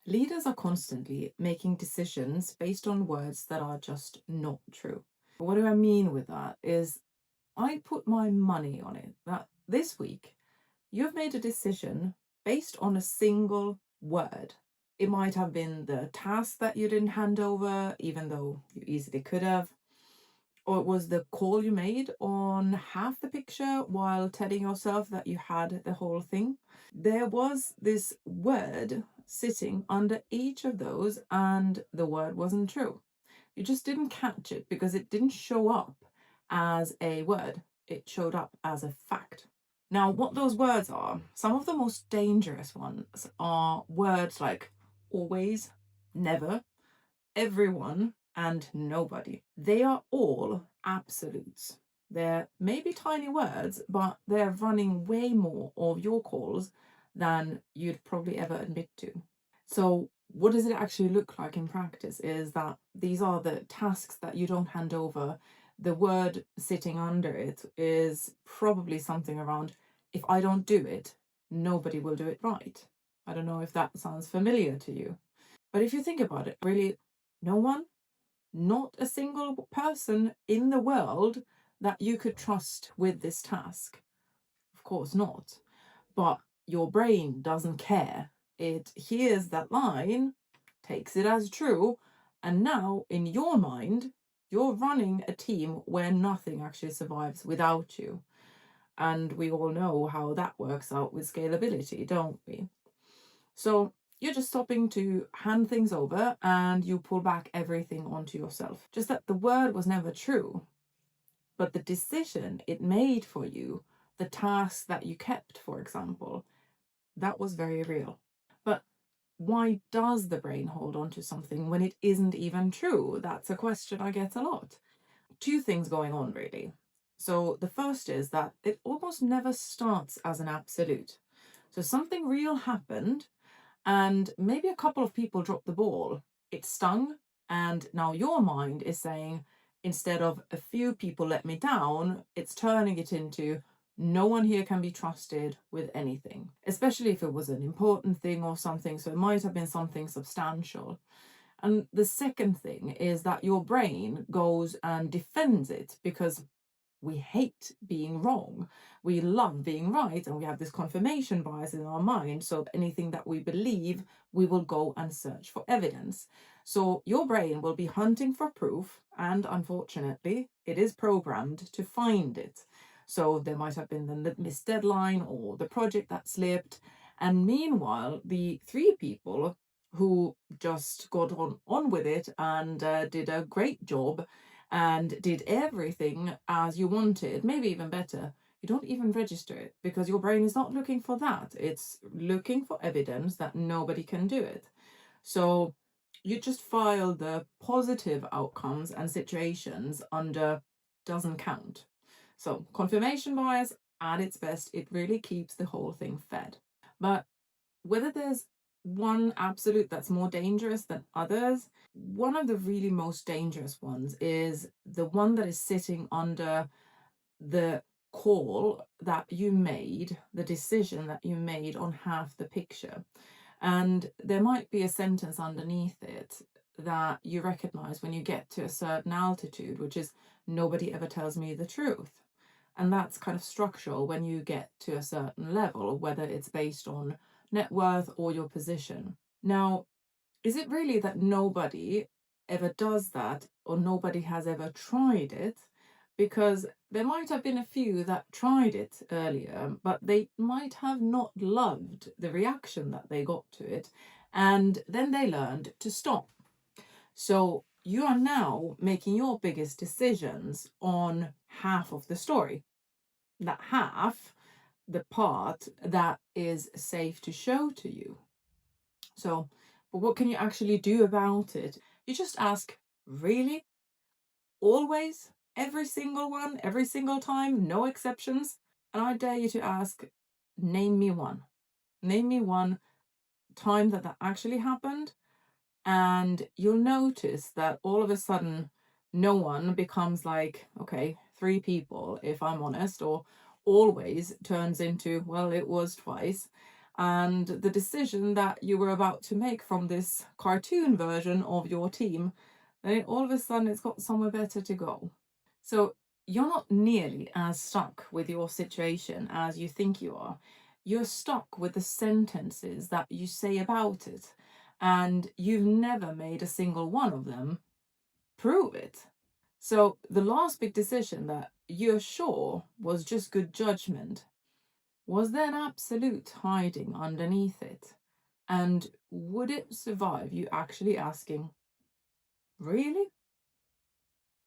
Leaders are constantly making decisions based on words that are just not true. What do I mean with that? Is I put my money on it that this week you've made a decision based on a single word. It might have been the task that you didn't hand over, even though you easily could have, or it was the call you made on half the picture while telling yourself that you had the whole thing. There was this word sitting under each of those, and the word wasn't true. You just didn't catch it because it didn't show up as a word, it showed up as a fact. Now, what those words are, some of the most dangerous ones are words like always, never, everyone, and nobody. They are all absolutes. They're maybe tiny words, but they're running way more of your calls than you'd probably ever admit to. So, what does it actually look like in practice is that these are the tasks that you don't hand over. The word sitting under it is probably something around, if I don't do it, nobody will do it right. I don't know if that sounds familiar to you. But if you think about it, really, no one, not a single person in the world that you could trust with this task. Of course not. But your brain doesn't care. It hears that line, takes it as true, and now in your mind, you're running a team where nothing actually survives without you. And we all know how that works out with scalability, don't we? So you're just stopping to hand things over and you pull back everything onto yourself. Just that the word was never true, but the decision it made for you, the task that you kept, for example, that was very real. But why does the brain hold on to something when it isn't even true? That's a question I get a lot. Two things going on, really. So the first is that it almost never starts as an absolute. So something real happened, and maybe a couple of people dropped the ball. It stung, and now your mind is saying, instead of a few people let me down, it's turning it into no one here can be trusted with anything, especially if it was an important thing or something. So it might have been something substantial. And the second thing is that your brain goes and defends it because we hate being wrong. We love being right, and we have this confirmation bias in our mind. So anything that we believe, we will go and search for evidence. So your brain will be hunting for proof, and unfortunately, it is programmed to find it. So there might have been the missed deadline or the project that slipped. And meanwhile, the three people who just got on with it and did a great job and did everything as you wanted, maybe even better, you don't even register it because your brain is not looking for that. It's looking for evidence that nobody can do it. So you just file the positive outcomes and situations under doesn't count. So confirmation bias at its best, it really keeps the whole thing fed. But whether there's one absolute that's more dangerous than others, one of the really most dangerous ones is the one that is sitting under the call that you made, the decision that you made on half the picture. And there might be a sentence underneath it that you recognize when you get to a certain altitude, which is nobody ever tells me the truth. And that's kind of structural when you get to a certain level, whether it's based on net worth or your position. Now, is it really that nobody ever does that or nobody has ever tried it? Because there might have been a few that tried it earlier, but they might have not loved the reaction that they got to it. And then they learned to stop. So you are now making your biggest decisions on half of the story. That half, the part that is safe to show to you. So, but what can you actually do about it? You just ask, really? Always? Every single one? Every single time? No exceptions? And I dare you to ask, name me one. Name me one time that that actually happened. And you'll notice that all of a sudden, no one becomes like, okay, three people, if I'm honest, or always turns into, well, it was twice. and the decision that you were about to make from this cartoon version of your team, then all of a sudden it's got somewhere better to go. So you're not nearly as stuck with your situation as you think you are. You're stuck with the sentences that you say about it, and you've never made a single one of them prove it. So the last big decision that you're sure was just good judgment, was there an absolute hiding underneath it? And would it survive you actually asking, really?